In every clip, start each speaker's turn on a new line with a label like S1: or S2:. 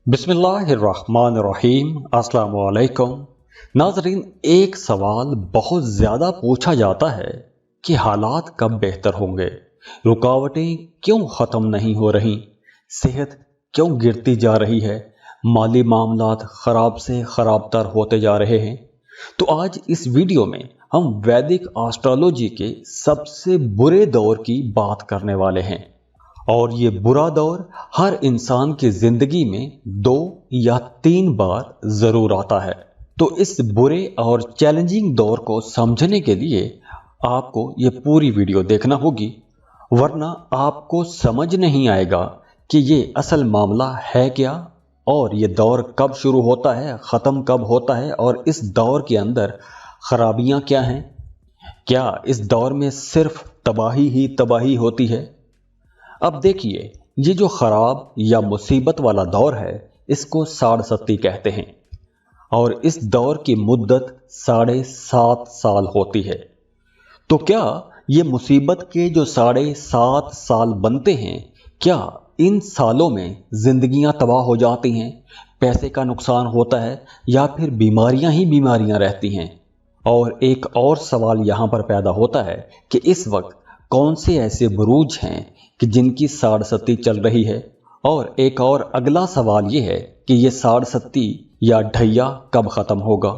S1: बिस्मिल्लाहिर्रहमानिर्रहीम। अस्सलाम वालेकुम। नाजरीन, एक सवाल बहुत ज़्यादा पूछा जाता है कि हालात कब बेहतर होंगे, रुकावटें क्यों ख़त्म नहीं हो रही, सेहत क्यों गिरती जा रही है, माली मामलात ख़राब से ख़राब तर होते जा रहे हैं। तो आज इस वीडियो में हम वैदिक एस्ट्रोलॉजी के सबसे बुरे दौर की बात करने वाले हैं। और ये बुरा दौर हर इंसान की जिंदगी में 2 या 3 बार जरूर आता है। तो इस बुरे और चैलेंजिंग दौर को समझने के लिए आपको ये पूरी वीडियो देखना होगी, वरना आपको समझ नहीं आएगा कि ये असल मामला है क्या और ये दौर कब शुरू होता है, ख़त्म कब होता है और इस दौर के अंदर खराबियां क्या हैं। क्या इस दौर में सिर्फ तबाही ही तबाही होती है? अब देखिए, ये जो खराब या मुसीबत वाला दौर है, इसको साढ़सती कहते हैं और इस दौर की मुद्दत 7.5 साल होती है। तो क्या ये मुसीबत के जो 7.5 साल बनते हैं, क्या इन सालों में जिंदगियां तबाह हो जाती हैं, पैसे का नुकसान होता है या फिर बीमारियां ही बीमारियां रहती हैं? और एक और सवाल यहाँ पर पैदा होता है कि इस वक्त कौन से ऐसे बुरूज हैं कि जिनकी साढ़सती चल रही है। और एक और अगला सवाल ये है कि ये साढ़सती या ढैया कब ख़त्म होगा।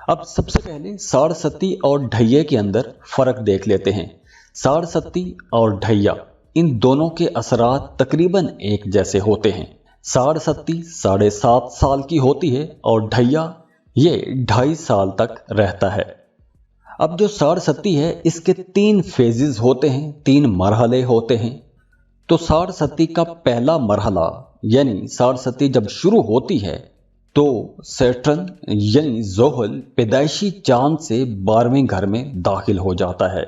S1: अब सबसे पहले साढ़सती और ढैये के अंदर फ़र्क देख लेते हैं। साढ़सती और ढैया, इन दोनों के असरात तकरीबन एक जैसे होते हैं। साढ़सती 7.5 साल की होती है और ढैया ये 2.5 साल तक रहता है। अब जो साढ़सती है, इसके 3 फेजेस होते हैं, 3 मरहले होते हैं। तो साढ़सती का पहला मरहला यानी साढ़सती जब शुरू होती है तो सैटर्न यानी ज़ोहल पैदाइशी चांद से 12वें घर में दाखिल हो जाता है।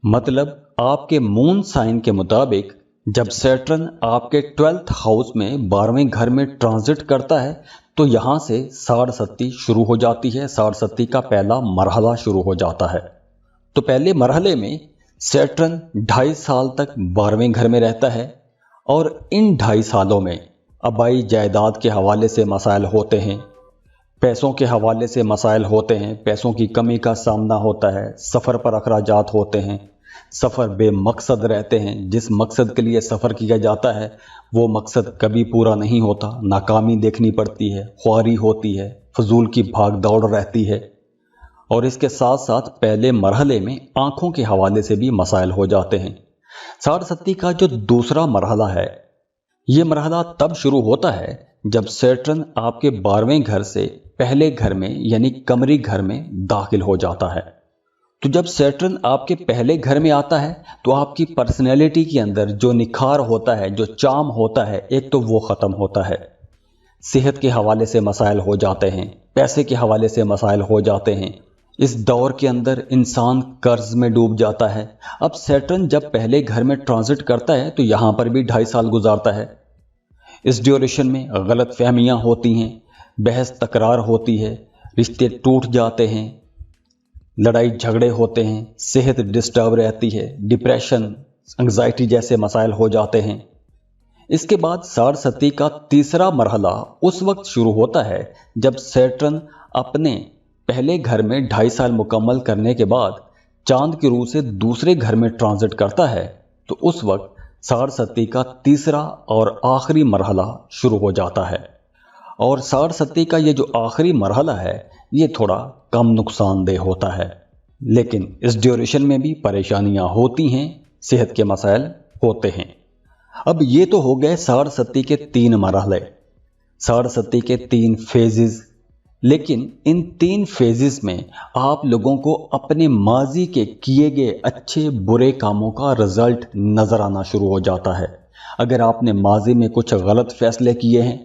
S1: मतलब आपके मून साइन के मुताबिक जब सैटर्न आपके 12th हाउस में 12वें घर में ट्रांजिट करता है तो यहाँ से साढ़सती शुरू हो जाती है। साढ़सती का पहला मरहला शुरू हो जाता है। तो पहले मरहले में सैटर्न 2.5 साल तक 12वें घर में रहता है और इन 2.5 सालों में आबाई जायदाद के हवाले से मसाइल होते हैं, पैसों के हवाले से मसाइल होते हैं, पैसों की कमी का सामना होता है, सफ़र पर अखराजात होते हैं, सफ़र बेमकसद रहते हैं। जिस मकसद के लिए सफ़र किया जाता है वो मकसद कभी पूरा नहीं होता, नाकामी देखनी पड़ती है, ख्वारी होती है, फजूल की भाग दौड़ रहती है। और इसके साथ साथ पहले मरहले में आंखों के हवाले से भी मसाइल हो जाते हैं। साढ़सती का जो दूसरा मरहला है, ये मरहला तब शुरू होता है जब सैटर्न आपके 12वें घर से पहले घर में यानी कमरी घर में दाखिल हो जाता है। तो जब सैटर्न आपके पहले घर में आता है तो आपकी पर्सनैलिटी के अंदर जो निखार होता है, जो चार्म होता है, एक तो वो ख़त्म होता है। सेहत के हवाले से मसाइल हो जाते हैं, पैसे के हवाले से मसाइल हो जाते हैं। इस दौर के अंदर इंसान कर्ज में डूब जाता है। अब सैटर्न जब पहले घर में ट्रांजिट करता है तो यहाँ पर भी 2.5 साल गुजारता है। इस ड्यूरेशन में गलत फहमियाँ होती हैं, बहस तकरार होती है, रिश्ते टूट जाते हैं, लड़ाई झगड़े होते हैं, सेहत डिस्टर्ब रहती है, डिप्रेशन, एंग्जाइटी जैसे मसाइल हो जाते हैं। इसके बाद साढ़सती का तीसरा मरहला उस वक्त शुरू होता है जब सैटर्न अपने पहले घर में 2.5 साल मुकम्मल करने के बाद चांद की रूह से दूसरे घर में ट्रांजिट करता है। तो उस वक्त साढ़सती का तीसरा और आखिरी मरहला शुरू हो जाता है। और साढ़सती का ये जो आखिरी मरहला है, ये थोड़ा कम नुकसानदेह होता है, लेकिन इस ड्यूरेशन में भी परेशानियां होती हैं, सेहत के मसाइल होते हैं। अब ये तो हो गए साढ़सती के 3 मरहले, साढ़सती के 3 फेजेस। लेकिन इन 3 फेजेस में आप लोगों को अपने माजी के किए गए अच्छे बुरे कामों का रिजल्ट नज़र आना शुरू हो जाता है। अगर आपने माजी में कुछ गलत फैसले किए हैं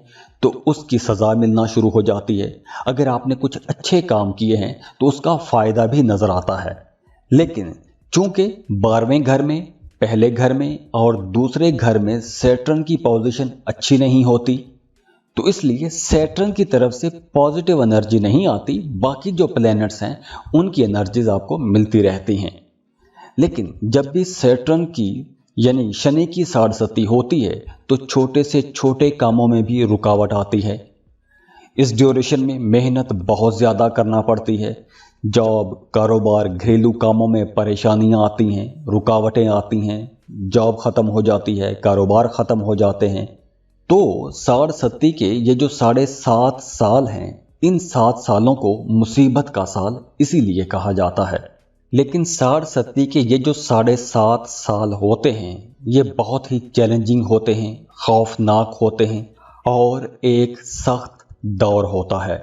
S1: तो उसकी सज़ा मिलना शुरू हो जाती है। अगर आपने कुछ अच्छे काम किए हैं तो उसका फ़ायदा भी नज़र आता है। लेकिन चूँकि 12वें घर में, पहले घर में और दूसरे घर में सैटर्न की पोजीशन अच्छी नहीं होती, तो इसलिए सैटर्न की तरफ से पॉजिटिव एनर्जी नहीं आती। बाकी जो प्लैनेट्स हैं उनकी एनर्जीज आपको मिलती रहती हैं। लेकिन जब भी सैटर्न की यानी शनि की साढ़ सती होती है तो छोटे से छोटे कामों में भी रुकावट आती है। इस ड्यूरेशन में मेहनत बहुत ज़्यादा करना पड़ती है। जॉब, कारोबार, घरेलू कामों में परेशानियां आती हैं, रुकावटें आती हैं, जॉब ख़त्म हो जाती है, कारोबार ख़त्म हो जाते हैं। तो साढ़ सती के ये जो 7.5 साल हैं, इन 7 सालों को मुसीबत का साल इसीलिए कहा जाता है। लेकिन साढ़ सती के ये जो 7.5 साल होते हैं, ये बहुत ही चैलेंजिंग होते हैं, खौफनाक होते हैं और एक सख्त दौर होता है।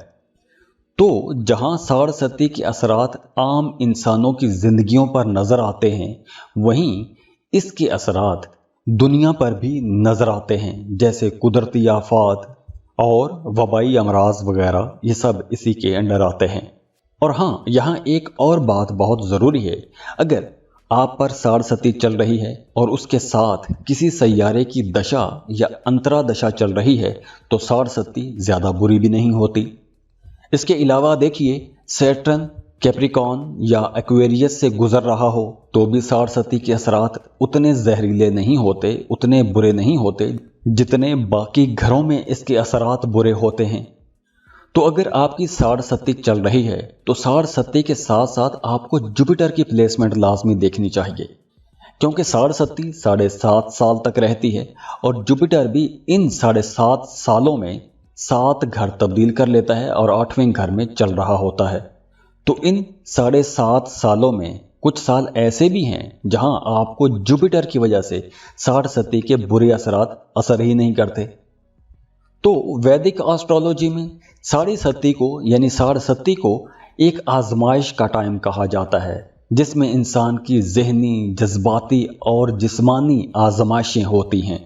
S1: तो जहां साढ़ सती के असरात आम इंसानों की जिंदगियों पर नजर आते हैं, वहीं इसके असरात दुनिया पर भी नजर आते हैं, जैसे कुदरती आफात और वबाई अमराज वगैरह, ये सब इसी के अंडर आते हैं। और हाँ, यहाँ एक और बात बहुत ज़रूरी है। अगर आप पर साढ़ सती चल रही है और उसके साथ किसी सैयारे की दशा या अंतरा दशा चल रही है तो साढ़ सती ज़्यादा बुरी भी नहीं होती। इसके अलावा देखिए, सैटर्न कैप्रिकॉर्न या एक्वेरियस से गुजर रहा हो तो भी साढ़ सती के असरात उतने जहरीले नहीं होते, उतने बुरे नहीं होते जितने बाकी घरों में इसके असरात बुरे होते हैं। तो अगर आपकी साढ़ सती चल रही है तो साढ़ सती के साथ साथ आपको जुपिटर की प्लेसमेंट लाजमी देखनी चाहिए, क्योंकि साढ़ सती 7.5 साल तक रहती है और जुपिटर भी इन 7.5 सालों में 7 घर तब्दील कर लेता है और 8वें घर में चल रहा होता है। तो इन 7.5 सालों में कुछ साल ऐसे भी हैं जहां आपको जुपिटर की वजह से साढ़ सती के बुरे असरात असर ही नहीं करते। तो वैदिक एस्ट्रोलॉजी में साढ़े सती को यानी साढ़ सती को एक आजमाइश का टाइम कहा जाता है, जिसमें इंसान की ज़हनी, जज्बाती और जिस्मानी आजमाइशें होती हैं।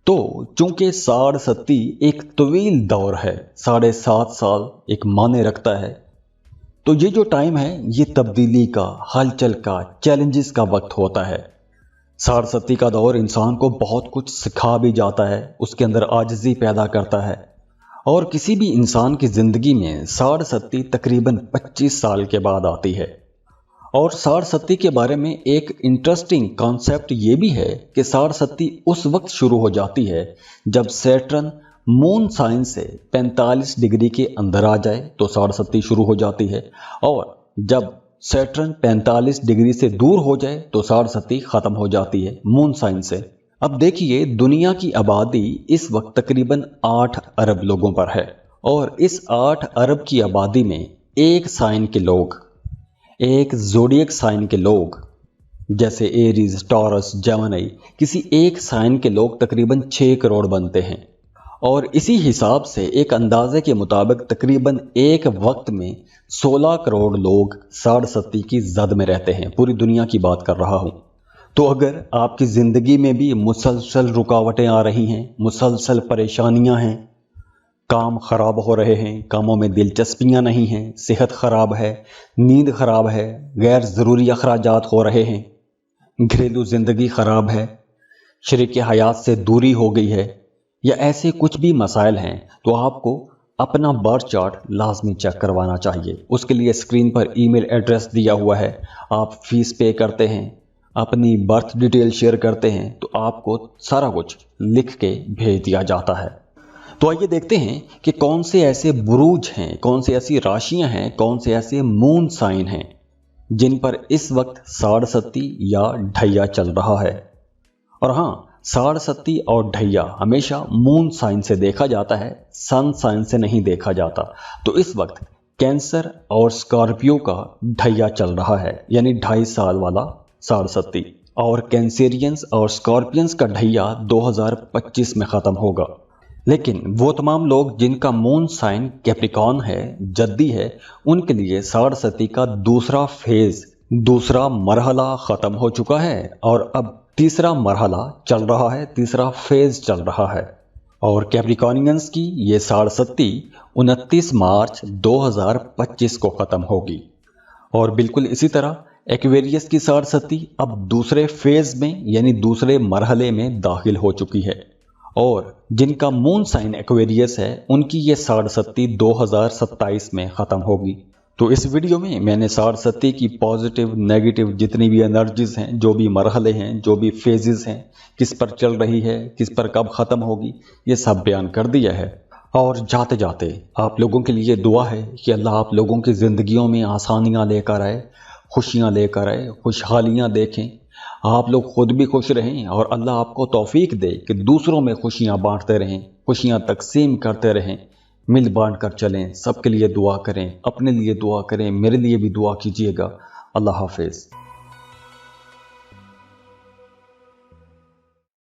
S1: तो चूंकि साढ़ सती एक तवील दौर है, 7.5 साल एक माने रखता है, तो ये जो टाइम है ये तब्दीली का, हलचल का, चैलेंजेस का वक्त होता है। साढ़ सती का दौर इंसान को बहुत कुछ सिखा भी जाता है, उसके अंदर आजिज़ी पैदा करता है। और किसी भी इंसान की ज़िंदगी में साढ़ सती तकरीबन 25 साल के बाद आती है। और साढ़ सती के बारे में एक इंटरेस्टिंग कॉन्सेप्ट ये भी है कि साढ़ सती उस वक्त शुरू हो जाती है जब सैटर्न मून साइन से 45 डिग्री के अंदर आ जाए तो साढ़ सती शुरू हो जाती है, और जब सैटर्न 45 डिग्री से दूर हो जाए तो साढ़ सती ख़त्म हो जाती है मून साइन से। अब देखिए, दुनिया की आबादी इस वक्त तकरीबन 8 अरब लोगों पर है, और इस 8 अरब की आबादी में एक साइन के लोग, एक ज़ोडिएक साइन के लोग जैसे एरीज, टॉरस, जेमिनी, किसी एक साइन के लोग तकरीबन 6 करोड़ बनते हैं। और इसी हिसाब से एक अंदाजे के मुताबिक तकरीबन एक वक्त में 16 करोड़ लोग साढ़ सती की जद में रहते हैं। पूरी दुनिया की बात कर रहा हूँ। तो अगर आपकी ज़िंदगी में भी मुसलसल रुकावटें आ रही हैं, मुसलसल परेशानियां हैं, काम ख़राब हो रहे हैं, कामों में दिलचस्पियां नहीं हैं, सेहत ख़राब है, नींद ख़राब है, गैर ज़रूरी अखराजात हो रहे हैं, घरेलू ज़िंदगी ख़राब है, शरीके हयात से दूरी हो गई है, या ऐसे कुछ भी मसाइल हैं, तो आपको अपना बर्थ चार्ट लाजमी चेक करवाना चाहिए। उसके लिए स्क्रीन पर ईमेल एड्रेस दिया हुआ है, आप फीस पे करते हैं, अपनी बर्थ डिटेल शेयर करते हैं, तो आपको सारा कुछ लिख के भेज दिया जाता है। तो आइए देखते हैं कि कौन से ऐसे बुरूज हैं, कौन सी ऐसी राशियां हैं, कौन से ऐसे मून साइन हैं जिन पर इस वक्त साढ़ सती या ढैया चल रहा है। और हाँ, साढ़ सती और ढैया हमेशा मून साइन से देखा जाता है, सन साइन से नहीं देखा जाता। तो इस वक्त कैंसर और स्कॉर्पियो का ढैया चल रहा है, यानी 2.5 साल वाला साढ़ सती, और कैंसेरियंस और स्कॉर्पियंस का ढैया 2025 में ख़त्म होगा। लेकिन वो तमाम लोग जिनका मून साइन कैप्रिकॉर्न है, जद्दी है, उनके लिए साढ़ सती का दूसरा फेज, दूसरा मरहला ख़त्म हो चुका है और अब तीसरा मरहला चल रहा है, तीसरा फेज चल रहा है। और कैप्रिकॉर्नियंस की ये साढ़ सती 29 मार्च 2025 को ख़त्म होगी। और बिल्कुल इसी तरह एक्वेरियस की साढ़ सती अब दूसरे फेज में यानी दूसरे मरहले में दाखिल हो चुकी है, और जिनका मून साइन एक्वेरियस है उनकी ये साढ़ सती 2027 में ख़त्म होगी। تو اس ویڈیو میں نے سارستی کی پازیٹیو نیگیٹو جتنی بھی انرجیز ہیں، جو بھی مرحلے ہیں، جو بھی فیزز ہیں، کس پر چل رہی ہے، کس پر کب ختم ہوگی، یہ سب بیان کر دیا ہے۔ اور جاتے جاتے آپ لوگوں کے لیے دعا ہے کہ اللہ آپ لوگوں کی زندگیوں میں آسانیاں لے کر آئے، خوشیاں لے کر آئے، خوشحالیاں دیکھیں، آپ لوگ خود بھی خوش رہیں اور اللہ آپ کو توفیق دے کہ دوسروں میں خوشیاں بانٹتے رہیں، خوشیاں تقسیم کرتے رہیں، مل بانٹ کر چلیں، سب کے لیے دعا کریں، اپنے لیے دعا کریں، میرے لیے بھی دعا کیجیے گا۔ اللہ حافظ۔